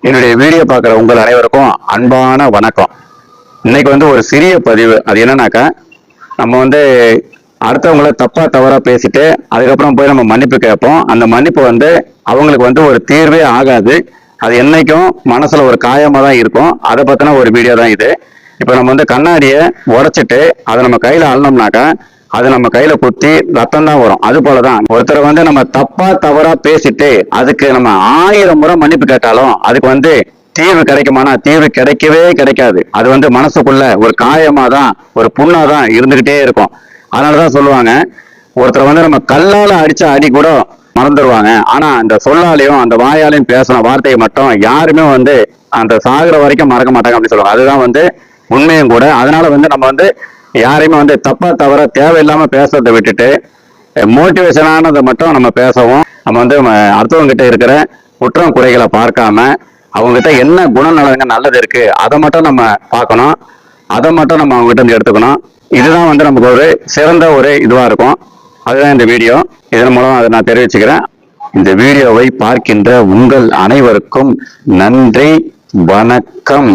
என்னுடைய வீடியோ பார்க்குற உங்கள் அனைவருக்கும் அன்பான வணக்கம். இன்னைக்கு ஒரு சிறிய பதிவு. அது என்னன்னாக்கா, நம்ம அடுத்தவங்கள தப்பா தவறா பேசிட்டு அதுக்கப்புறம் போய் நம்ம மன்னிப்பு கேட்போம். அந்த மன்னிப்பு அவங்களுக்கு ஒரு தீர்வே ஆகாது. அது என்னைக்கும் மனசுல ஒரு காயமா தான் இருக்கும். அதை பத்தின ஒரு வீடியோ தான் இது. இப்ப நம்ம கண்ணாடியை உடைச்சிட்டு அதை நம்ம கையில அள்ளனோம்னாக்கா அது நம்ம கையில குத்தி ரத்தம் தான் வரும். அது போலதான் ஒருத்தர் நம்ம தப்பா தவறா பேசிட்டு அதுக்கு நம்ம 1000 முறை மன்னிப்பு கேட்டாலும் அதுக்கு தீர்வு கிடைக்குமானா தீர்வு கிடைக்கவே கிடைக்காது. அது மனசுக்குள்ள ஒரு காயமா தான், ஒரு புண்ணா தான் இருந்துகிட்டே இருக்கும். அதனாலதான் சொல்லுவாங்க, ஒருத்தர் நம்ம கல்லால அடிச்ச அடி கூட மறந்துடுவாங்க. ஆனா அந்த சொல்லாலையும் அந்த வாயாலையும் பேசின வார்த்தையை மட்டும் யாருமே அந்த சாகுற வரைக்கும் மறக்க மாட்டாங்க அப்படின்னு சொல்லுவாங்க. அதுதான் உண்மையும் கூட. அதனால நம்ம யாரையுமே தப்பா தவற தேவையில்லாம பேசுறதை விட்டுட்டு மோட்டிவேஷனானதை மட்டும் நம்ம பேசவும், நம்ம அடுத்தவங்க கிட்ட இருக்கிற குற்றம் குறைகளை பார்க்காம அவங்க கிட்ட என்ன குணநலங்க நல்லது இருக்கு அதை மட்டும் நம்ம பார்க்கணும். அதை மட்டும் நம்ம அவங்க கிட்ட எடுத்துக்கணும். இதுதான் நமக்கு ஒரு சிறந்த ஒரு இதுவா இருக்கும். அதுதான் இந்த வீடியோ. இதன் மூலம் அதை நான் தெரிவிச்சுக்கிறேன். இந்த வீடியோவை பார்க்கின்ற உங்கள் அனைவருக்கும் நன்றி, வணக்கம்.